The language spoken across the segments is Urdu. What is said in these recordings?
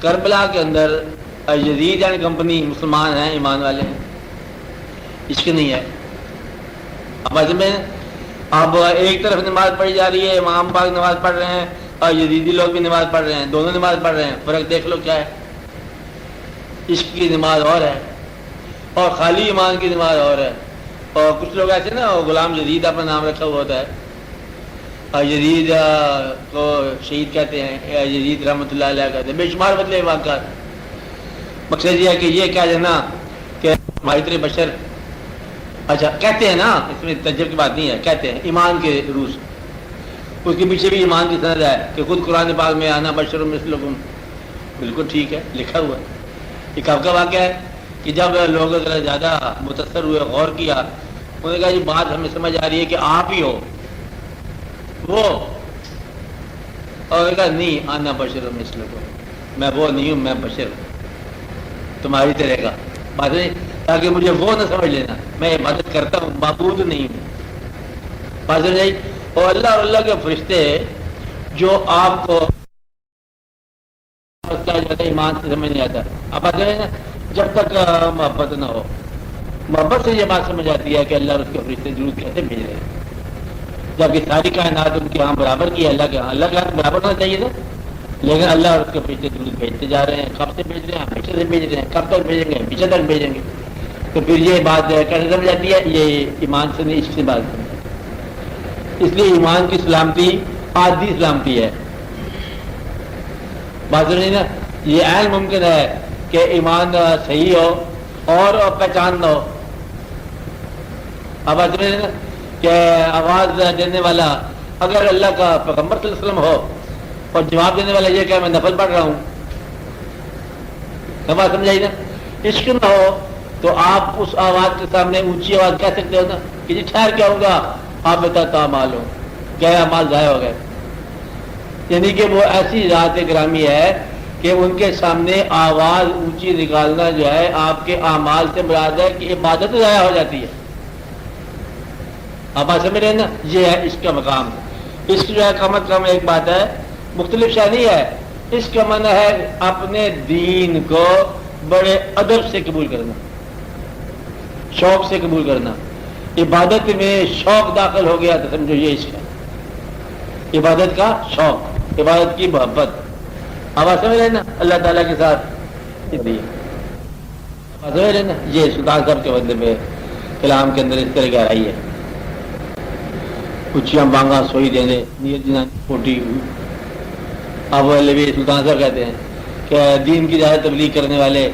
کربلا کے اندر یزید یعنی کمپنی مسلمان ہیں، ایمان والے ہیں، عشق نہیں ہے. اب میں اب ایک طرف نماز پڑھی جا رہی ہے، امام پاک نماز پڑھ رہے ہیں اور یزیدی لوگ بھی نماز پڑھ رہے ہیں، دونوں نماز پڑھ رہے ہیں، فرق دیکھ لو کیا ہے. عشق کی نماز اور ہے اور خالی ایمان کی نماز اور ہے. اور کچھ لوگ ایسے نا غلام یزید اپنا نام رکھا ہوا ہوتا ہے اور یزید کو شہید کہتے ہیں، یزید رحمۃ اللہ علیہ کہتے ہیں، بے شمار بدلے واقعات. مقصد یہ ہے کہ یہ کہہ دینا کہ معاشرے بشر، اچھا کہتے ہیں نا، اس میں تجربے کی بات نہیں ہے، کہتے ہیں ایمان کے روح سے. اس کے پیچھے بھی ایمان کی سند ہے کہ خود قرآن پاک میں آنا بشر مثلکم، بالکل ٹھیک ہے، لکھا ہوا ہے. یہ کب کا واقعہ ہے کہ جب لوگ ذرا زیادہ متاثر ہوئے، غور کیا، انہوں نے کہا یہ بات ہمیں سمجھ آ رہی ہے کہ آپ ہی ہو وہ، اور انہوں نے کہا نہیں، آنا بشر مثلکم، میں وہ نہیں ہوں، میں بشر ہوں تمہاری طرح کا. بات نہیں، تاکہ مجھے وہ نہ سمجھ لینا، میں عبادت کرتا ہوں، معبود نہیں ہوں. بات نہیں. اور اللہ کے فرشتے جو آپ کو ایمان سے سمجھ نہیں آتا. اب بات ہے نا، جب تک محبت نہ ہو، محبت سے یہ بات سمجھ آتی ہے کہ اللہ اور اس کے فرشتے ضرور کیسے بھیج رہے ہیں، جبکہ ساری کائنات ان کے ہاں برابر کی ہے، اللہ کے ہاں برابر ہونا چاہیے تھا، لیکن اللہ اور اس کے فرشتے ضرور بھیجتے جا رہے ہیں. کب سے بھیج رہے ہیں؟ پیچھے سے بھیج رہے ہیں. کب تک بھیجیں گے؟ پیچھے تک بھیجیں گے. تو پھر یہ بات کیسے سمجھ آتی ہے؟ یہ ایمان سے نہیں، عشق سے بات ہے. اس لیے ایمان کی سلامتی آدھی سلامتی ہے. بات نہیں نا، یہ عین ممکن ہے کہ ایمان صحیح ہو اور پہچان نہ ہو. اب بات نہیں نا کہ آواز دینے والا اگر اللہ کا پیغمبر صلی اللہ علیہ وسلم ہو اور جواب دینے والا یہ کہ میں نفل پڑھ رہا ہوں، بات سمجھائی نا. عشق نہ ہو تو آپ اس آواز کے سامنے اونچی آواز کہہ سکتے ہو نا کہ جی ٹھہر کے آؤں گا، آپ بتا مال ہو، کیا مال ضائع ہو گئے. یعنی کہ وہ ایسی ذات گرامی ہے کہ ان کے سامنے آواز اونچی نکالنا جو ہے آپ کے اعمال سے مراد ہے کہ عبادت ضائع ہو جاتی ہے. آپ سمجھ رہے ہیں نا، یہ ہے اس کا مقام. اس جو ہے کم از کم ایک بات ہے، مختلف شے نہیں ہے. اس کا معنی ہے اپنے دین کو بڑے ادب سے قبول کرنا، شوق سے قبول کرنا. عبادت میں شوق داخل ہو گیا تو سمجھو یہ عشق ہے، عبادت کا شوق، عبادت کی محبت. اب آپ سمجھ رہے نا اللہ تعالیٰ کے ساتھ سمجھ رہے نا. یہ سلطان صاحب کے بدلے میں کلام کے اندر اس طرح گہرائی ہے. اچیاں بانگا سوئی دینے نیت جنا پھوٹی. اب سلطان صاحب کہتے ہیں کہ دین کی زیادہ تبلیغ کرنے والے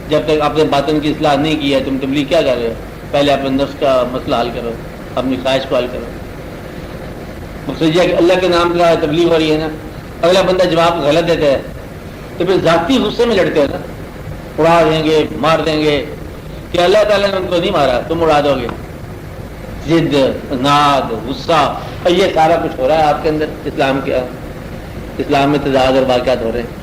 جب تک اپنے باطن کی اصلاح نہیں کی ہے تم تبلیغ کیا کر رہے ہو؟ پہلے اپنے نفس کا مسئلہ حل کرو، اپنی خواہش کو حل کرو. مقصد یہ کہ اللہ کے نام کا تبلیغ ہو رہی ہے نا، اگلا بندہ جواب غلط دیتا ہے تو پھر ذاتی غصے میں لڑتے ہیں نا، اڑا دیں گے، مار دیں گے. کہ اللہ تعالیٰ نے ان کو نہیں مارا، تم اڑا دو گے. ضد، ناد، غصہ، اور یہ سارا کچھ ہو رہا ہے آپ کے اندر. اسلام میں تضاد اور واقعات ہو رہے ہیں.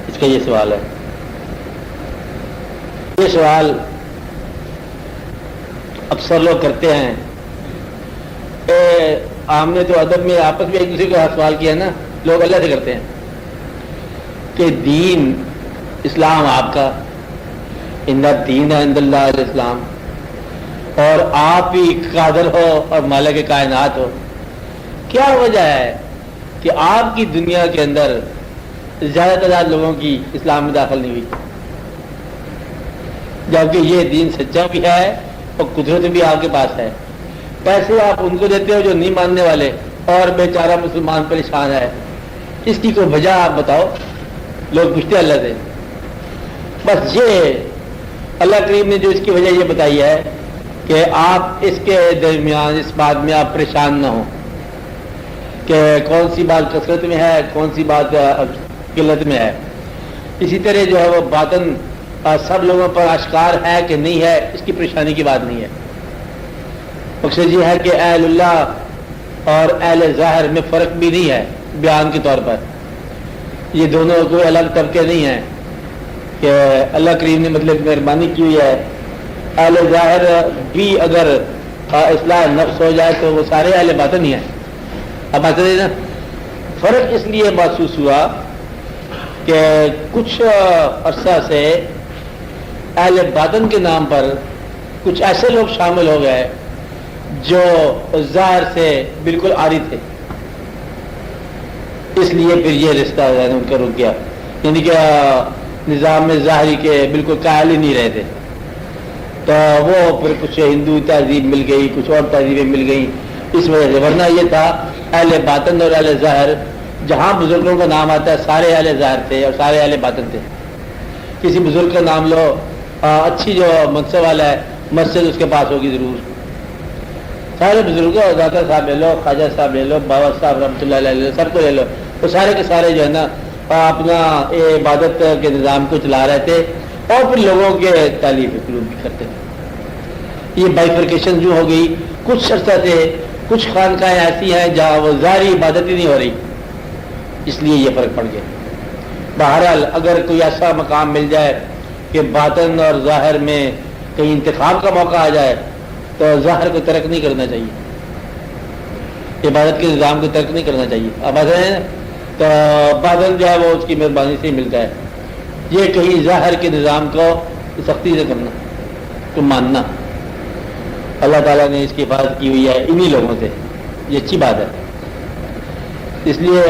اس کا یہ سوال ہے. یہ سوال اکثر لوگ کرتے ہیں. ہم نے تو ادب میں آپس میں ایک دوسرے کو سوال کیا نا، لوگ اللہ سے کرتے ہیں کہ دین اسلام آپ کا، ان دین عند اللہ الاسلام، اور آپ ہی قادر ہو اور مالک کائنات ہو. کیا وجہ ہے کہ آپ کی دنیا کے اندر زیادہ تعداد لوگوں کی اسلام میں داخل نہیں ہوئی، جبکہ یہ دین سچا بھی ہے اور قدرت بھی آپ کے پاس ہے؟ پیسے آپ ان کو دیتے ہو جو نہیں ماننے والے، اور بیچارہ مسلمان پریشان ہے. اس کی کوئی وجہ آپ بتاؤ. لوگ پوچھتے اللہ سے. بس یہ اللہ کریم نے جو اس کی وجہ یہ بتائی ہے کہ آپ اس کے درمیان اس بات میں آپ پریشان نہ ہوں کہ کون سی بات کثرت میں ہے، کون سی بات قلت میں ہے. اسی طرح جو ہے وہ باطن سب لوگوں پر آشکار ہے کہ نہیں ہے، اس کی پریشانی کی بات نہیں ہے. مقصد یہ ہے کہ اہل اللہ اور اہل ظاہر میں فرق بھی نہیں ہے بیان کے طور پر. یہ دونوں کوئی الگ طبقے نہیں ہیں کہ اللہ کریم نے مطلب مہربانی کی ہوئی ہے. اہل ظاہر بھی اگر اصلاح نفس ہو جائے تو وہ سارے اہل باطن ہی ہیں. اب بات نا فرق اس لیے محسوس ہوا کہ کچھ عرصہ سے اہل باطن کے نام پر کچھ ایسے لوگ شامل ہو گئے جو ظاہر سے بالکل عاری تھے، اس لیے پھر یہ رشتہ ان کا رک گیا، یعنی کہ نظام میں ظاہری کے بالکل قائل ہی نہیں رہے تھے. تو وہ پھر کچھ ہندو تہذیب مل گئی، کچھ اور تہذیبیں مل گئی اس وجہ سے. ورنہ یہ تھا اہل باطن اور اہل ظاہر، جہاں بزرگوں کا نام آتا ہے سارے اہل ظاہر تھے اور سارے اہل باطن تھے. کسی بزرگ کا نام لو، اچھی جو منصب والا ہے مسجد اس کے پاس ہوگی ضرور. سارے بزرگوں، داتا صاحب لے لو، خواجہ صاحب لے لو، بابا صاحب رحمۃ اللہ علیہ سب کو لے لو، وہ سارے کے سارے جو ہے نا اپنا عبادت کے نظام کو چلا رہے تھے اور پھر لوگوں کے تعلیم قلوب بھی کرتے تھے. یہ بائیفرکیشن جو ہو گئی، کچھ عرصہ تھے کچھ خانقاہیں ایسی ہیں جہاں وہ ظاہری عبادت ہی نہیں ہو رہی، اس لیے یہ فرق پڑ گیا. بہرحال اگر کوئی ایسا مقام مل جائے کہ باطن اور ظاہر میں کہیں انتخاب کا موقع آ جائے تو ظاہر کو ترک نہیں کرنا چاہیے، عبادت کے نظام کو ترک نہیں کرنا چاہیے. اب ایسا تو باطن جو ہے وہ اس کی مہربانی سے ہی ملتا ہے. یہ کہیں ظاہر کے نظام کو سختی سے کرنا تو ماننا، اللہ تعالیٰ نے اس کی حفاظت کی ہوئی ہے انہی لوگوں سے، یہ اچھی بات ہے. اس لیے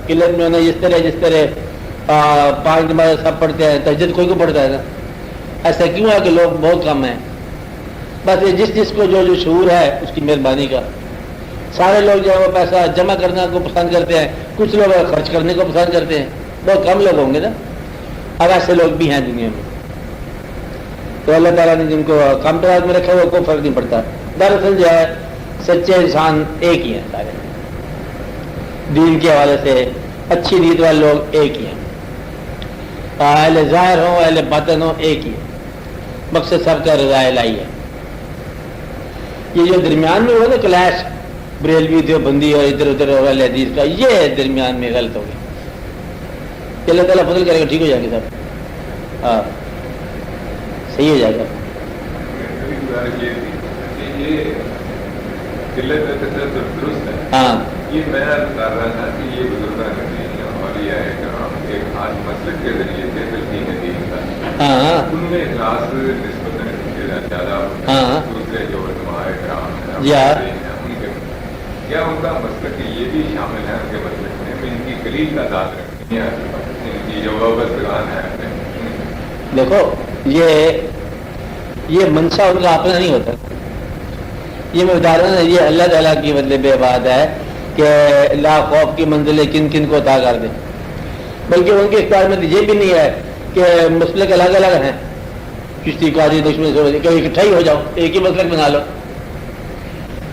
قلت میں جس طرح 5 نماز سب پڑھتے ہیں، تہجد کوئی کو پڑھتا ہے نا. ایسا کیوں ہے کہ لوگ بہت کم ہیں؟ بس یہ جس کو جو شعور ہے اس کی مہربانی کا. سارے لوگ جو ہے وہ پیسہ جمع کرنا کو پسند کرتے ہیں، کچھ لوگ خرچ کرنے کو پسند کرتے ہیں، بہت کم لوگ ہوں گے نا. اب ایسے لوگ بھی ہیں دنیا میں. تو اللہ تعالیٰ نے جن کو کم تعداد میں رکھا ہوا کوئی فرق نہیں پڑتا. دراصل جو ہے سچے انسان ایک ہی ہیں، سارے دین کے حوالے سے اچھی نیت والے لوگ ایک ہی ہیں، اہل ظاہر ہو اہل باطن ہو ایک ہی ہے. مقصد سب کا رضا الہی ہے. یہ جو درمیان میں ہوا نا کلیش بریلوی دیوبندی اور ادھر ادھر اور اہل حدیث کا، یہ درمیان میں غلط ہو گیا. اللہ تعالیٰ فضل کرے گا ٹھیک ہو جائے گا سب. ہاں صحیح ہو جائے گا. ہاں یہ میں بتا رہا تھا کہ یہ بزرگان اور یہ ایک آج مسلک کے ذریعے سے تلقین دین کا، ان میں اخلاص نسبتاً زیادہ دوسرے جو علماء کرام ہیں ان کے کیا ان کا مسلک یہ بھی شامل ہے ان کے مسلک میں ان کی قلیل تعداد رکھنی ہے، ان کی جو وابستگان ہے. دیکھو یہ منشا ان کا اپنا نہیں ہوتا. یہ میں بتا رہا ہوں یہ اللہ تعالیٰ کی مطلب بات ہے کہ لا خوف کی منزلیں کن کن کو عطا کر دیں. بلکہ ان کے اختیار میں یہ بھی نہیں ہے کہ مسلک الگ الگ ہیں، کشتی قادری دشمن سے کہ اکٹھا ہی ہو جاؤ ایک ہی مسلک بنا لو.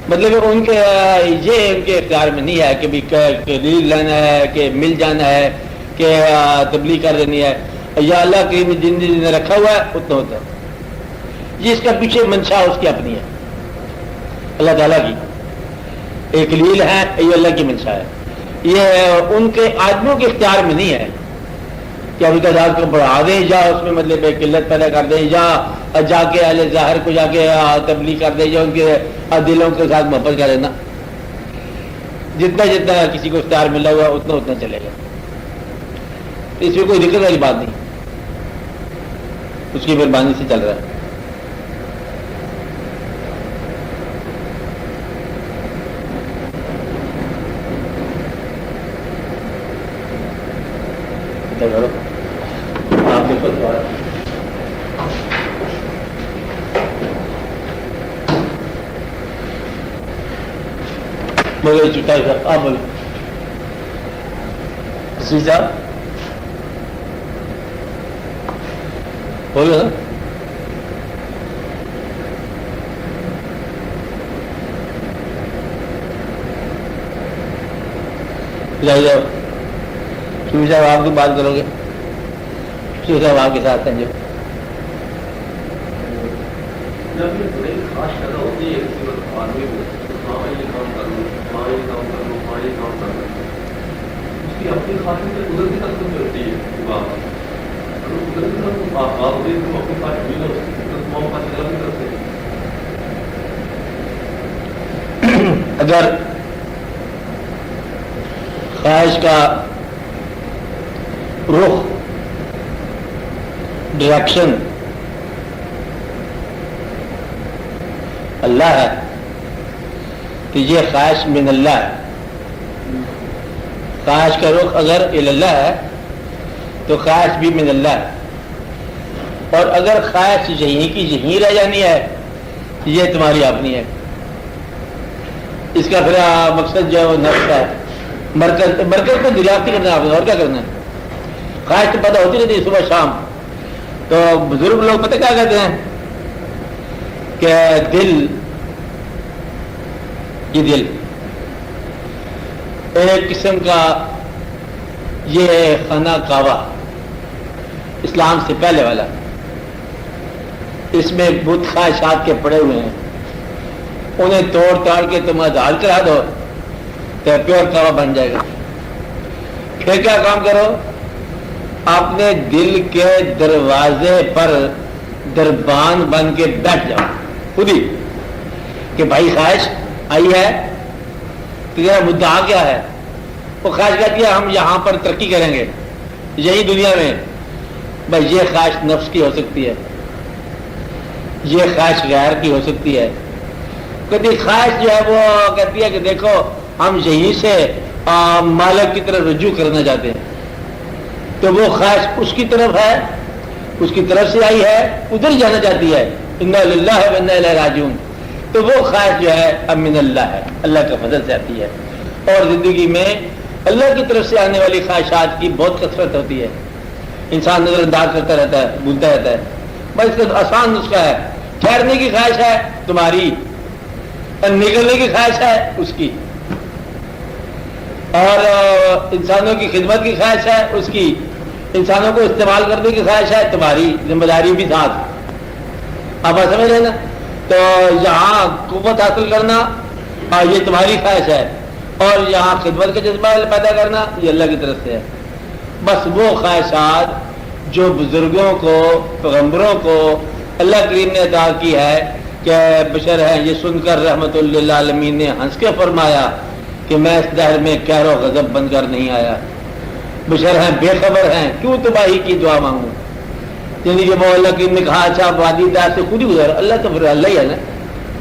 مطلب ان کے یہ ان کے اختیار میں نہیں ہے کہ دلیل لینا ہے، کہ مل جانا ہے، کہ تبلیغ کر دینی ہے. یا اللہ کی جن نے رکھا ہوا ہے اتنا ہوتا ہے. یہ اس کا پیچھے منشا اس کی اپنی ہے، اللہ تعالیٰ کی ایک لیل ہے، یہ اللہ کی منشا ہے. یہ ان کے آدمیوں کے اختیار میں نہیں ہے کہ ابھی تعداد کو بڑھا دیں یا اس میں مطلب قلت پیدا کر دیں یا جا کے اہل ظاہر کو جا کے تبلیغ کر دیں یا ان کے دلوں کے ساتھ محبت کر دینا. جتنا جتنا کسی کو اختیار ملا ہوا اتنا اتنا چلے گا. اس میں کوئی دقت والی بات نہیں، اس کی مہربانی سے چل رہا ہے. بولے چکائی صاحب آپ بولے سی صاحب بولو نا. شیو صاحب آپ کی بات کرو گے؟ شیو صاحب آپ کے ساتھ ہیں جو خاص شرح ہوتی ہے کسی وقت آدمی کو یہ کام کر لوں یہ کام کر لوں یہ کام کر لوں، اس کی اپنی خواہش سے قدرتی طرف سے ہوتی ہے. قدرتی طرف آپ ہوتے ہیں اپنی خواہش بھی قدرت ماؤں کا طرف سے اگر خواہش کا رخ ڈائریکشن اللہ ہے تو یہ خواہش من اللہ ہے. خواہش کا رخ اگر اللہ ہے تو خواہش بھی من اللہ ہے. اور اگر خواہش یہیں کی یہیں رہ جانی ہے یہ تمہاری اپنی ہے. اس کا پھر مقصد جو ہے وہ نفس ہے. مرکز کو دریافتی کرنا ہے آپ نے، اور کیا کرنا ہے. خواہش تو پیدا ہوتی رہتی ہے صبح شام. تو بزرگ لوگ پتہ کیا کہتے ہیں کہ دل، یہ دل ایک قسم کا یہ خانہ کعبہ اسلام سے پہلے والا، اس میں بت خواہشات کے پڑے ہوئے ہیں. انہیں توڑ تاڑ کے تم ازال کرا دو تو پیور کعبہ بن جائے گا. پھر کیا کام کرو، اپنے دل کے دروازے پر دربان بن کے بیٹھ جاؤ خود ہی کہ بھائی خواہش آئی ہے تو تیرا مدعا کیا ہے. وہ خواہش کہتی ہے ہم یہاں پر ترقی کریں گے یہی دنیا میں. بھائی یہ خواہش نفس کی ہو سکتی ہے، یہ خواہش غیر کی ہو سکتی ہے. کبھی خواہش جو ہے وہ کہتی ہے کہ دیکھو ہم یہیں سے مالک کی طرف رجوع کرنا چاہتے ہیں، تو وہ خواہش اس کی طرف ہے، اس کی طرف سے آئی ہے، ادھر جانا چاہتی ہے. انا للہ و انا الیہ راجعون. تو وہ خواہش جو ہے اب من اللہ ہے، اللہ کے فضل سے آتی ہے. اور زندگی میں اللہ کی طرف سے آنے والی خواہشات کی بہت کثرت ہوتی ہے. انسان نظر انداز کرتا رہتا ہے، بھولتا رہتا ہے. بس اس کا آسان نسخہ ہے، ٹھہرنے کی خواہش ہے تمہاری اور نکلنے کی خواہش ہے اس کی، اور انسانوں کی خدمت کی خواہش ہے اس کی، انسانوں کو استعمال کرنے کی خواہش ہے تمہاری، ذمہ داری بھی ساتھ. آپ سمجھ رہے نا. تو یہاں قوت حاصل کرنا یہ تمہاری خواہش ہے، اور یہاں خدمت کا جذبہ پیدا کرنا یہ اللہ کی طرف سے ہے. بس وہ خواہشات جو بزرگوں کو، پیغمبروں کو اللہ کریم نے عطا کی ہے کہ بشر ہیں، یہ سن کر رحمت للعالمین نے ہنس کے فرمایا کہ میں اس دہر میں قہر و غضب بن کر نہیں آیا. بشر ہیں، بے خبر ہیں، کیوں تباہی کی دعا مانگوں. یعنی کہ وہ اللہ کریم نے کہا اچھا وادی دار سے خود ہی گزر. اللہ تو پھر اللہ ہی ہے نا،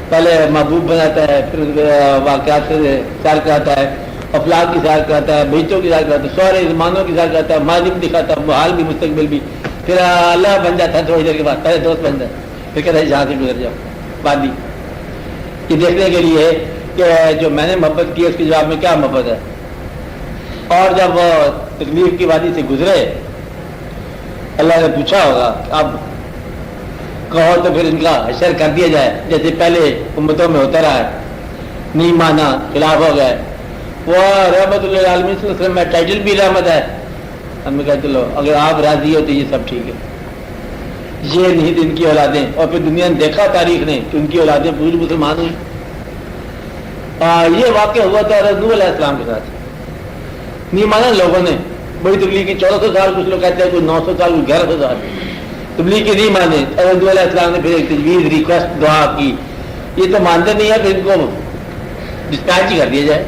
پہلے محبوب بناتا ہے، پھر واقعات سے سیر کراتا ہے، افلاق کی سیر کراتا ہے، بہتوں کی سیر کراتا ہے، سارے زمانوں کی سیر کراتا ہے، ماضی بھی دکھاتا ہے، حال بھی مستقبل بھی. پھر اللہ بن جاتا ہے تھوڑی دیر کے بعد، پہلے دوست بن جاتا ہے، پھر کہتا ہے جہاں سے گزر جاؤ وادی. یہ دیکھنے کے لیے کہ جو میں نے محبت کی اس کے جواب میں کیا محبت ہے. اور جب وہ تکلیف کی وادی سے گزرے اللہ نے پوچھا ہوگا کہ اب کہو تو پھر ان کا حشر کر دیا جائے جیسے پہلے امتوں میں ہوتا رہا ہے. نہیں مانا، خلاف ہو گئے. وہ رحمت اللہ عالمین صلی اللہ علیہ وسلم میں ٹائٹل بھی رحمت ہے. ہم نے کہا چلو اگر آپ راضی ہو تو یہ سب ٹھیک ہے. یہ نہیں تھی ان کی اولادیں. اور پھر دنیا نے دیکھا تاریخ نے کہ ان کی اولادیں پوری مسلمان ہوئی. یہ واقعہ ہوا تھا نوح علیہ السلام کے ساتھ. نہیں مانا لوگوں نے، بڑی تبلیغ کی 1400 سال، کچھ لوگ کہتے ہیں کوئی 900 سال، کوئی 1100 سال تبلیغ کی نہیں مانے. نوح علیہ السلام نے پھر ایک تجویز، ریکویسٹ، دعا کی. یہ تو مانتے نہیں ہے، پھر ان کو ڈسپیچ ہی کر دیا جائے.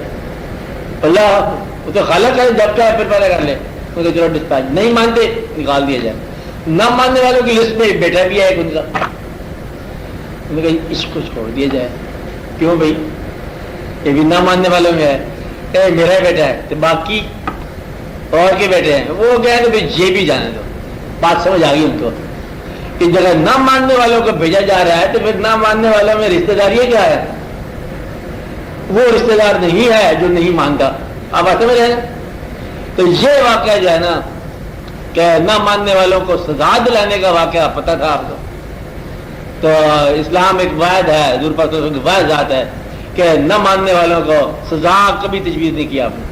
اللہ وہ تو خالق ہے، جب چاہے پھر پیدا کر لے. چلو ڈسپیچ. نہیں مانتے نکال دیا جائے. نہ ماننے والوں کی لسٹ میں بیٹا بھی ہے ایک ان کا. انہوں نے کہا اس کو چھوڑ دیا جائے. کیوں بھائی؟ یہ بھی نہ ماننے والوں میں ہے. کہ میرا بیٹا ہے تو باقی اور کے بیٹے ہیں وہ گئے تو پھر یہ بھی جانے دو. بات سمجھ آ گئی ان کو کہ جگہ نہ ماننے والوں کو بھیجا جا رہا ہے تو پھر نہ ماننے والوں میں رشتے داری کیا ہے؟ وہ رشتے دار نہیں ہے جو نہیں مانتا. آپ بات سمجھ رہے ہیں؟ تو یہ واقعہ جو ہے نا کہ نہ ماننے والوں کو سزا دلانے کا واقعہ پتہ تھا آپ کو. تو اسلام ایک واحد ہے، حضور پاک کی واحد ذات ہے کہ نہ ماننے والوں کو سزا کبھی تجویز نہیں کیا آپ نے.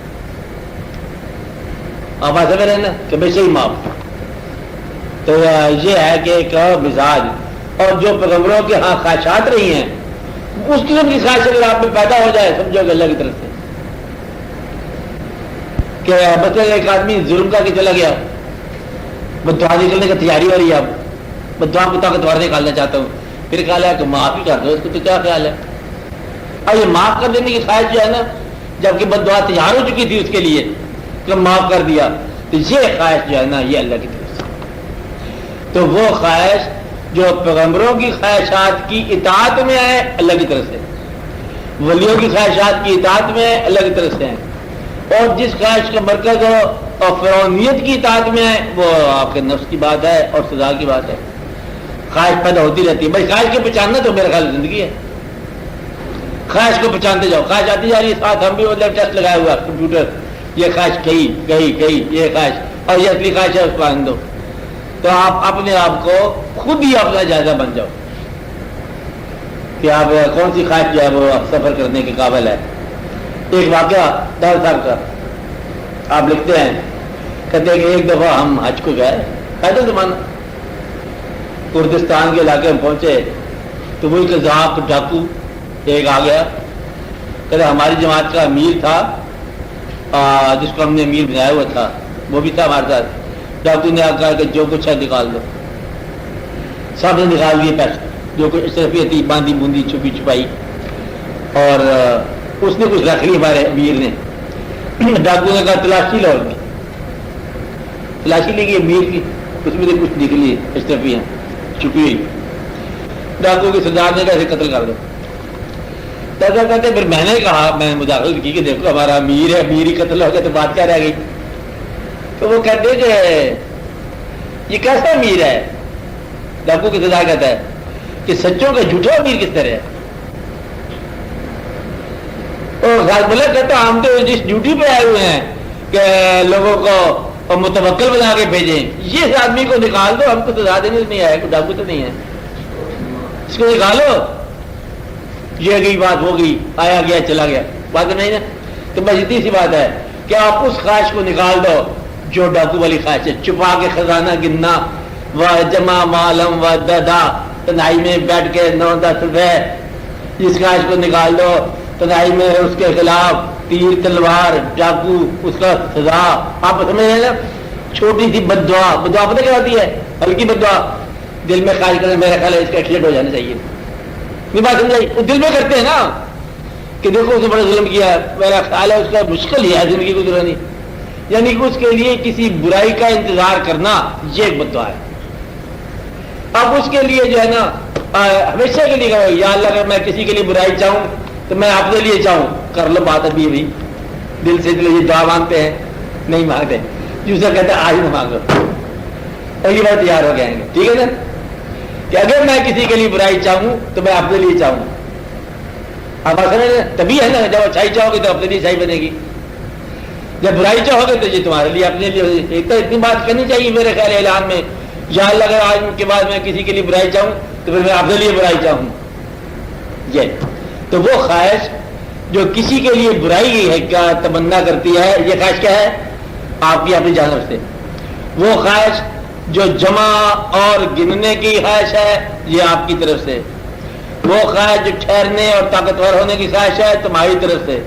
آپ ایسا میں رہنا کہ بھائی صحیح معاف. تو یہ ہے کہ ایک مزاج. اور جو پیغمبروں کے ہاں خواہشات رہی ہیں اس قسم کی خواہش اگر آپ میں پیدا ہو جائے سمجھو کہ اللہ کی طرف سے کہ بچے ایک آدمی ظلم کا کہ چلا گیا، بدعا نکلنے کی تیاری ہو رہی ہے. اب بدعا کو طاقتور نکالنا چاہتا ہوں، پھر خیال ہے کہ معاف ہی کر دو اس کو. تو کیا خیال ہے اور یہ معاف کر دینے کی خواہش جو ہے نا، جبکہ بد دعا تیار ہو چکی تھی اس کے لیے کہ معاف کر دیا، تو یہ خواہش جو ہے نا یہ اللہ کی طرف سے. تو وہ خواہش جو پیغمبروں کی خواہشات کی اطاعت میں ہے اللہ کی طرف سے، ولیوں کی خواہشات کی اطاعت میں ہے اللہ کی طرف سے ہے، اور جس خواہش کا مرکز ہو اور فرعونیت کی اطاعت میں ہے وہ آپ کے نفس کی بات ہے اور سزا کی بات ہے. خواہش پیدا ہوتی رہتی ہے. بھائی خواہش کے پہچاننا تو میرا خیال زندگی ہے. خواہش کو پہچانتے جاؤ، خواہش آتی جا رہی ہے، ساتھ ہم بھی مطلب ٹیسٹ لگایا ہوا کمپیوٹر، یہ خواہش کہی یہ خواہش اور یہ اصلی خواہش ہے، اس کو آنے دو. تو آپ اپنے آپ کو خود ہی اپنا جائزہ بن جاؤ کہ آپ کون سی خواہش جو ہے وہ سفر کرنے کے قابل ہے. ایک واقعہ دار صاحب کا آپ لکھتے ہیں، کہتے ہیں کہ ایک دفعہ ہم حج کو گئے، پیدل زمانہ، کردستان کے علاقے میں پہنچے تو وہی قذاق ڈاکو ایک آ گیا. کہتے ہماری جماعت کا امیر تھا جس کو ہم نے امیر بنایا ہوا تھا، وہ بھی تھا ہمارے ساتھ. ڈاکو نے کہا کہ جو کچھ ہے نکال دو. سب نے نکال دیے پیسے، جو کچھ اشرفیت تھی باندھی بوندی چھپی چھپائی، اور اس نے کچھ رکھ لی ہمارے امیر نے. ڈاکو نے کہا تلاشی لو، تلاشی لی گئی امیر کی، اس میں سے کچھ نکلی اشرفیاں چھپی ہوئی. ڈاکو کے سردار نے کہا اسے قتل کر دو. ایسا کہتے پھر میں نے کہا، میں نے مداخلت کی کہ دیکھو ہمارا امیر ہے، امیر ہی قتل ہو گیا تو بات کیا رہ گئی. تو وہ کہتے کہ یہ کیسا امیر ہے؟ ڈاکو کے سردار کہتا ہے کہ سچوں کا جھوٹا امیر کس طرح ہے. اور بولے کہتا ہم تو جس ڈیوٹی پہ آئے ہوئے ہیں کہ لوگوں کو متوکل بنا کے بھیجیں، یہ آدمی کو نکال دو، ہم کو سزا دینے نہیں آئے، کوئی ڈاکو تو نہیں ہے، اس کو نکالو. یہ گئی بات ہو گئی، آیا گیا چلا گیا، بات نہیں نا. تو بس اتنی سی بات ہے کہ آپ اس خواہش کو نکال دو جو ڈاکو والی خواہش ہے، چھپا کے خزانہ گننا، و جمع معلوم و ددا، تنہائی میں بیٹھ کے 9-10 روپے، اس خواہش کو نکال دو. تنہائی میں اس کے خلاف تیر تلوار ڈاکو، اس کا سزا آپ سمجھ رہے ہیں نا. چھوٹی سی بد دعا، بد دعا پتہ کیا ہوتی ہے؟ ہلکی بد دعا، دل میں خواہش کرے میرا خیال ہے اس کا ایکسیڈنٹ ہو جانا چاہیے. یہ بات سمجھائی؟ وہ دل میں کرتے ہیں نا کہ دیکھو اس نے بڑا ظلم کیا، میرا خیال ہے اس کا مشکل ہی ہے زندگی گزرانی، یعنی کہ اس کے لیے کسی برائی کا انتظار کرنا یہ ایک بد دعا ہے. اب اس کے لیے جو ہے نا ہمیشہ کے لیے کہو یا اللہ اگر میں کسی کے لیے برائی چاہوں تو میں اپنے لیے چاہوں، کر لو بات ابھی بھی دل سے. دل یہ دعا مانگتے ہیں نہیں مانگتے، دوسرا کہتا ہے آج نہ مانگو، اگلی بار تیار ہو جائیں گے. ٹھیک ہے نا کہ اگر میں کسی کے لیے برائی چاہوں تو میں اپنے لیے چاہوں. اب تبھی ہے نا جب اچھائی چاہو گے تو اپنے لیے اچھائی بنے گی، جب برائی چاہو گے تو یہ تمہارے لیے اپنے لیے. ایک تو اتنی بات کرنی چاہیے میرے خیال اعلان میں، یا اللہ اگر آج کے بعد میں کسی کے لیے برائی چاہوں تو پھر میں اپنے لیے برائی چاہوں. یہ تو وہ خواہش جو کسی کے لیے برائی ہے کیا تمنا کرتی ہے، یہ خواہش کیا ہے؟ آپ کی اپنی جانب سے. وہ خواہش جو جمع اور گننے کی خواہش ہے یہ آپ کی طرف سے. وہ خواہش جو ٹھہرنے اور طاقتور ہونے کی خواہش ہے تمہاری طرف سے.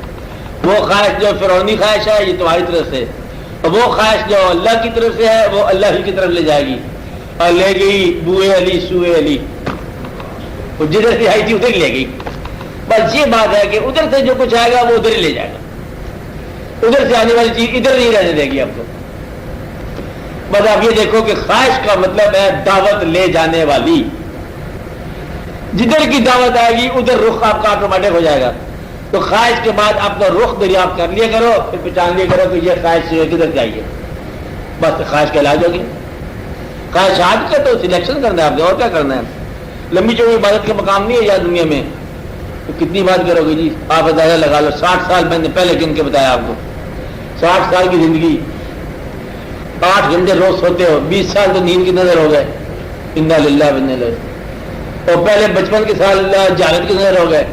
وہ خواہش جو فرعونی خواہش ہے یہ تمہاری طرف سے. اور وہ خواہش جو اللہ کی طرف سے ہے وہ اللہ ہی کی طرف لے جائے گی، اور لے گئی بوئے علی سوئے علی، وہ جدھر سے آئی تھی ادھر لے گئی. بس یہ بات ہے کہ ادھر سے جو کچھ آئے گا وہ ادھر ہی لے جائے گا، ادھر سے آنے والی چیز ادھر نہیں رہنے دے گی آپ کو. بس آپ یہ دیکھو کہ خواہش کا مطلب ہے دعوت لے جانے والی. جدھر کی دعوت آئے گی ادھر رخ آپ کا آٹومیٹک ہو جائے گا. تو خواہش کے بعد اپنا رخ دریافت کر لیا کرو، پھر پہچان لیا کرو کہ یہ خواہش کدھر چاہیے. بس خواہش کا علاج ہوگی. خواہشات کا تو سلیکشن کرنا ہے آپ نے، اور کیا کرنا ہے. لمبی چوڑی عبادت کے مقام نہیں ہے یہاں دنیا میں، تو کتنی بات کرو گے جی. آپ اندازہ لگا لو 60 سال میں نے پہلے گن کے بتایا آپ کو، 60 سال کی زندگی، 8 گھنٹے روز سوتے ہو، 20 سال تو نیند کی نظر ہو گئے، انا للہ و انا الیہ راجعون. اور پہلے بچپن کے سال جہالت کی نظر ہو گئے،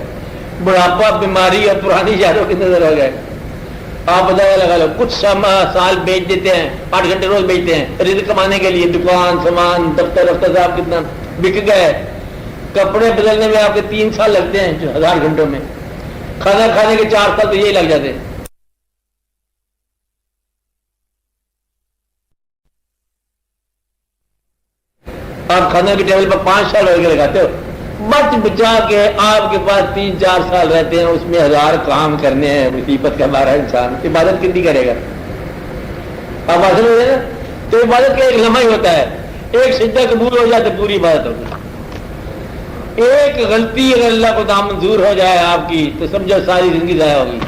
بڑھاپا بیماری اور پرانی یادوں کی نظر ہو گئے. آپ اندازہ لگا لو کچھ سال بیچ دیتے ہیں، 8 گھنٹے روز بیچتے ہیں رزق کمانے کے لیے، دکان سامان دفتر صاحب کتنا بک گئے. کپڑے بدلنے میں آپ کے 3 سال لگتے ہیں جو 1000 گھنٹوں میں. کھانا کھانے کے 4 سال تو یہی لگ جاتے ہیں. آپ کھانے کے ٹیبل پر 5 سال ہو کے لگاتے ہو. بچ بچا کے آپ کے پاس 3-4 سال رہتے ہیں، اس میں 1000 کام کرنے ہیں، مصیبت کا ہمارا انسان عبادت کتنی کرے گا؟ آپ حاصل ہو جائے نا، تو عبادت کا ایک لمحہ ہی ہوتا ہے، ایک سجدہ قبول ہو جائے تو پوری عبادت ہوگی۔ ایک غلطی اگر اللہ کو نامنظور ہو جائے آپ کی تو سمجھو ساری زندگی ضائع ہوگی۔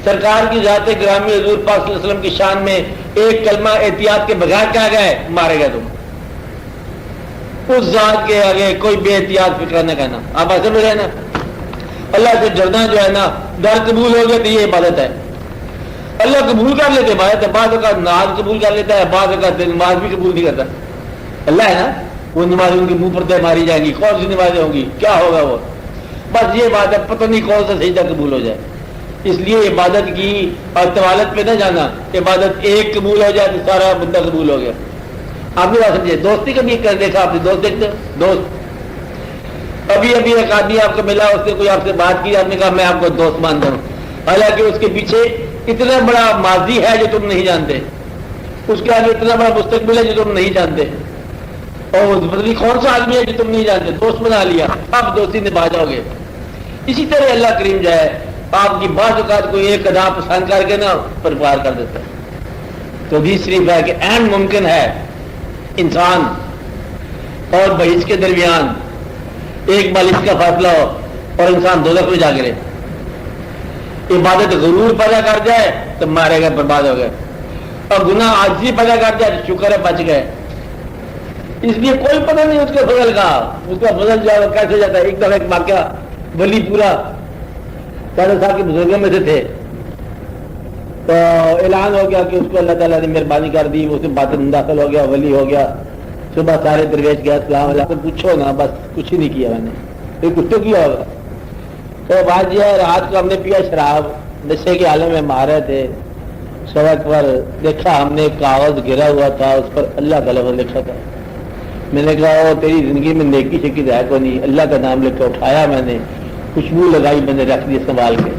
سرکار کی ذات گرامی حضور پاک صلی اللہ علیہ وسلم کی شان میں ایک کلمہ احتیاط کے بغیر کیا گئے، مارے گا تم، اس ذات کے آگے کوئی بے احتیاط فکر نہ کرنا۔ آپ ایسے میں رہنا، اللہ سے ڈرنا جو ہے نا، ڈر قبول ہو گیا تو یہ عبادت ہے۔ اللہ قبول کر لیتے عبادت ہے، بعض اوقات نماز قبول کر لیتا ہے، بعض اوقات نماز بھی قبول نہیں کرتا۔ اللہ ہے نا، وہ نماز ان کے منہ پر ماری جائیں گی، کون سی نمازیں ہوں گی، کیا ہوگا وہ، بس یہ بات ہے، پتہ نہیں کون سا سجدہ قبول ہو جائے۔ اس لیے عبادت کی اور طوالت پہ نہ جانا، عبادت ایک قبول ہو جائے تو سارا بندہ قبول ہو گیا۔ آپ نے بات سمجھے، دوستی کا بھی کر دیکھا آپ نے، دوست دیکھتے دوست، ابھی ایک آدمی آپ کو ملا، اس نے کوئی آپ سے بات کی، آپ نے کہا میں آپ کو دوست مانتا ہوں، حالانکہ اس کے پیچھے اتنا بڑا ماضی ہے جو تم نہیں جانتے، اس کے آگے اتنا بڑا مستقبل ہے جو تم نہیں جانتے، اور پتہ نہیں کون سا آدمی ہے جو تم نہیں جانتے، دوست بنا لیا، آپ دوستی نبھا جاؤ گے۔ اسی طرح اللہ کریم جائے آپ کی بعض اوقات کوئی ایک ادا پسند کر کے نا پر پار کر دیتا ہے۔ تو حدیث شریف ہے کہ عین ممکن ہے انسان اور بہشت کے درمیان ایک بالش کا فاصلہ ہو اور انسان دوزخ میں جا گرے۔ عبادت غرور پیدا کر جائے تو مارے گئے، برباد ہو گئے، اور گناہ عاجزی پیدا کر جائے تو شکر ہے بچ گئے۔ اس لیے کوئی پتہ نہیں اس کے فضل کا، اس کا فضل جو کیسے جاتا ہے۔ ایک دفعہ ایک واقعہ، ولی پورا تعالیٰ صاحب کے بزرگوں میں سے تھے، تو اعلان ہو گیا کہ اس کو اللہ تعالیٰ نے مہربانی کر دی، اس میں باطن داخل ہو گیا، ولی ہو گیا۔ صبح سارے درویش گیا، السلام علیکم، پوچھو نا، بس کچھ ہی نہیں کیا میں نے، پھر کچھ تو کیا ہوگا۔ تو بات یہ ہے، رات کو ہم نے پیا شراب، نشے کے عالم میں مارے تھے، سڑک پر دیکھا ہم نے کاغذ گرا ہوا تھا، اس پر اللہ کا لفظ لکھا تھا۔ میں نے کہا وہ تیری زندگی میں نیکی شکی ہے کو نہیں، اللہ کا نام لکھ کے اٹھایا میں نے، خوشبو لگائی میں نے، رکھ دی سنبھال کے۔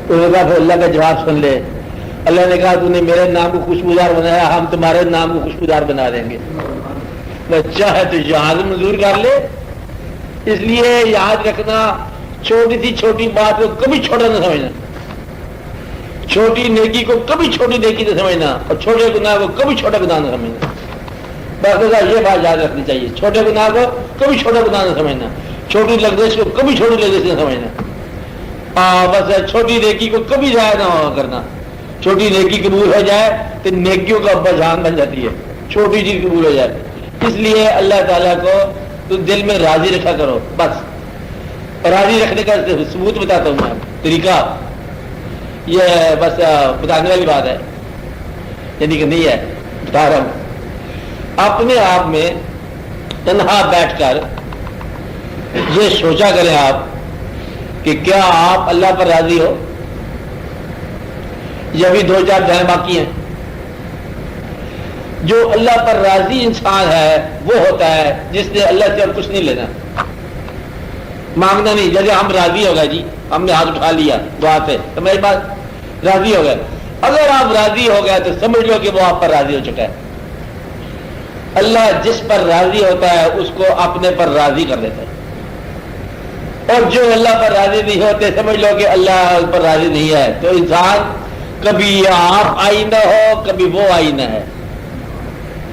تو نے کہا پھر اللہ کا جواب سن لے، اللہ نے کہا تو نے میرے نام کو خوشبودار بنایا، ہم تمہارے نام کو خوشبودار بنا دیں گے، چاہے تو جہاز منظور کر لے۔ اس لیے یاد رکھنا، چھوٹی سی چھوٹی بات کو کبھی چھوٹا نہ سمجھنا، چھوٹی نیکی کو کبھی چھوٹی نیکی نہ سمجھنا، اور چھوٹے گناہ کو کبھی چھوٹا گناہ نہ سمجھنا۔ بس یہ بات یاد رکھنی چاہیے، چھوٹے گناہ کو کبھی چھوٹا گناہ نہ سمجھنا، چھوٹی لغزش کو کبھی چھوٹی لغزش نہ سمجھنا، بس چھوٹی نیکی کو کبھی ضائع نہ کرنا۔ چھوٹی نیکی قبول ہو جائے تو نیکیوں کا بجھان بن جاتی ہے، چھوٹی چیز قبول ہو جائے۔ اس لیے اللہ تعالیٰ کو تو دل میں راضی رکھا کرو، بس راضی رکھنے کا ثبوت بتاتا ہوں میں، طریقہ یہ بس بتانے والی بات ہے، یعنی کہ نہیں ہے، بتا رہا ہوں۔ اپنے آپ میں تنہا بیٹھ کر یہ سوچا کریں آپ کہ کیا آپ اللہ پر راضی ہو، یا بھی 2-4 جائیں باقی ہیں۔ جو اللہ پر راضی انسان ہے وہ ہوتا ہے جس نے اللہ سے اور کچھ نہیں لینا، مانگنا نہیں۔ جیسے ہم راضی ہو گئے، جی ہم نے ہاتھ اٹھا لیا دعا سے تو میری بات راضی ہو گئے۔ اگر آپ راضی ہو گئے تو سمجھ لو کہ وہ آپ پر راضی ہو چکا ہے۔ اللہ جس پر راضی ہوتا ہے اس کو اپنے پر راضی کر دیتا ہے، اور جو اللہ پر راضی نہیں ہوتے سمجھ لو کہ اللہ پر راضی نہیں ہے۔ تو انسان کبھی آپ آئینہ ہو، کبھی وہ آئینہ ہے،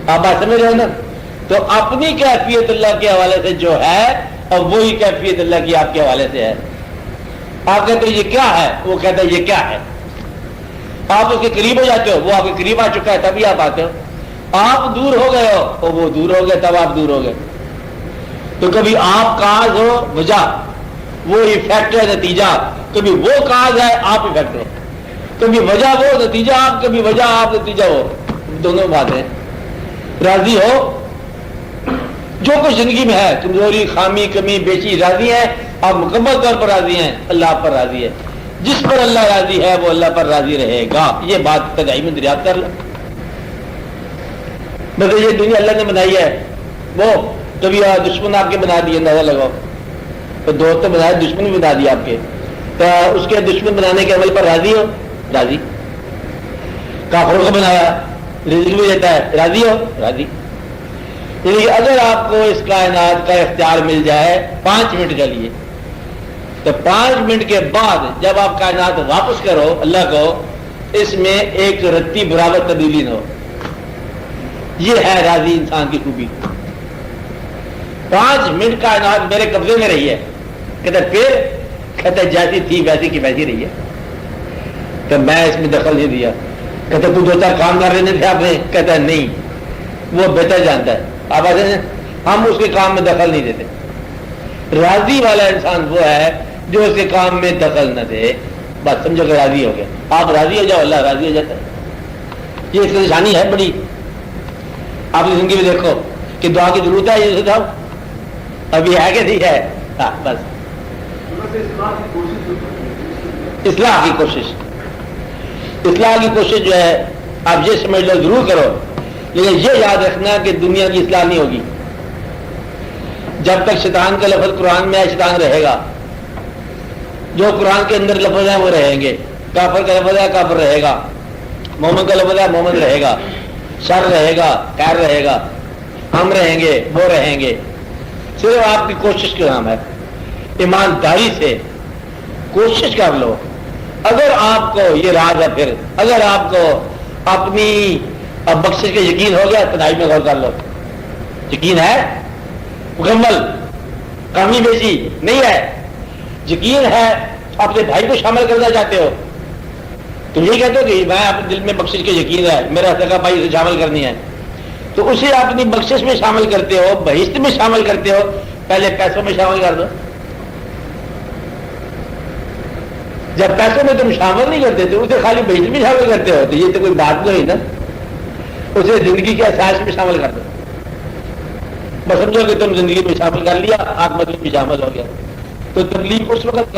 آپ بات سمجھ رہے ہیں نا؟ تو اپنی کیفیت اللہ کے حوالے سے جو ہے، اور وہی کیفیت اللہ کی آپ کے حوالے سے ہے۔ آپ کہتے ہیں یہ کیا ہے، وہ کہتا ہے یہ کیا ہے۔ آپ اس کے قریب ہو جاتے ہو، وہ آپ کے قریب آ چکا ہے تبھی آپ آتے ہو۔ آپ دور ہو گئے ہو اور وہ دور ہو گئے تب آپ دور ہو گئے۔ تو کبھی آپ کاز ہو وجہ، وہ ایفیکٹ ہے نتیجہ، کبھی وہ کاز ہے آپ ایفیکٹ ہو، کبھی وجہ وہ نتیجہ آپ، کبھی وجہ آپ نتیجہ ہو، دونوں باتیں۔ راضی ہو جو کچھ زندگی میں ہے، کمزوری خامی کمی بیچی، راضی ہیں آپ، مکمل طور پر راضی ہیں، اللہ آپ پر راضی ہے۔ جس پر اللہ راضی ہے وہ اللہ پر راضی رہے گا، یہ بات تدائی میں دریافت کر لو۔ مگر یہ دنیا اللہ نے بنائی ہے، وہ کبھی دشمن آپ کے بنا دیے، اندازہ لگاؤ، تو دوست تو بنائے، دشمن بھی بنا دیا آپ کے، تو اس کے دشمن بنانے کے عمل پر راضی ہو؟ راضی۔ کافروں کو بنایا، رزق بھی دیتا ہے، راضی ہو؟ راضی۔ یعنی اگر آپ کو اس کائنات کا اختیار مل جائے 5 منٹ کے لیے، تو 5 منٹ کے بعد جب آپ کائنات واپس کرو اللہ کو، اس میں ایک رتی برابر تبدیلی نہ ہو. یہ ہے راضی انسان کی خوبی. 5 منٹ کائنات میرے قبضے میں رہی ہے، کہتے پھر کہتے جیسی تھی ویسی کی ویسی رہی ہے، تو میں اس میں دخل نہیں دیا. کہتے تو 2-4 کام کر رہے تھے آپ نے، کہتا نہیں، وہ بہتر جانتا ہے. آپ آتے ہیں ہم اس کے کام میں دخل نہیں دیتے. راضی والا انسان وہ ہے جو اس کے کام میں دخل نہ دے، بس سمجھو کہ راضی ہو گیا. آپ راضی ہو جاؤ، اللہ راضی ہو جاتا ہے. یہ اس کی نشانی ہے بڑی. آپ کی زندگی میں دیکھو کہ دعا کی ضرورت ہے، یہ سکھاؤ ابھی ہے کہ نہیں ہے. ہاں بس اصلاح کی کوشش، اصلاح کی کوشش جو ہے آپ یہ سمجھ لو ضرور کرو، لیکن یہ یاد رکھنا کہ دنیا کی اصلاح نہیں ہوگی. جب تک شیطان کا لفظ قرآن میں ہے شیطان رہے گا. جو قرآن کے اندر لفظ ہیں وہ رہیں گے. کافر کا لفظ ہے کافر رہے گا، مومن کا لفظ ہے مومن رہے گا، شر رہے گا، خیر رہے گا، ہم رہیں گے، وہ رہیں گے. صرف آپ کی کوشش کا نام ہے. ایمانداری سے کوشش کر لو. اگر آپ کو یہ راز ہے، پھر اگر آپ کو اپنی بخشش کا یقین ہو گیا، تنہائی میں غور کر لو. یقین ہے مکمل، کمی بیشی نہیں ہے. یقین ہے، اپنے بھائی کو شامل کرنا چاہتے ہو، تم یہ کہتے ہو کہ میں اپنے دل میں بخشش کا یقین ہے، میرا سگا بھائی اسے شامل کرنی ہے، تو اسے اپنی بخشش میں شامل کرتے ہو، بہشت میں شامل کرتے ہو. پہلے پیسوں میں شامل کر دو. جب پیسوں میں تم شامل نہیں کرتے تو اسے خالی بہشت میں شامل کرتے ہو، تو یہ تو کوئی بات نہیں نا. اسے زندگی کے احساس میں شامل کر دو. بس سمجھو کہ تم زندگی میں شامل کر لیا، آخرت میں بھی شامل ہو گیا. تو تبلیغ اس وقت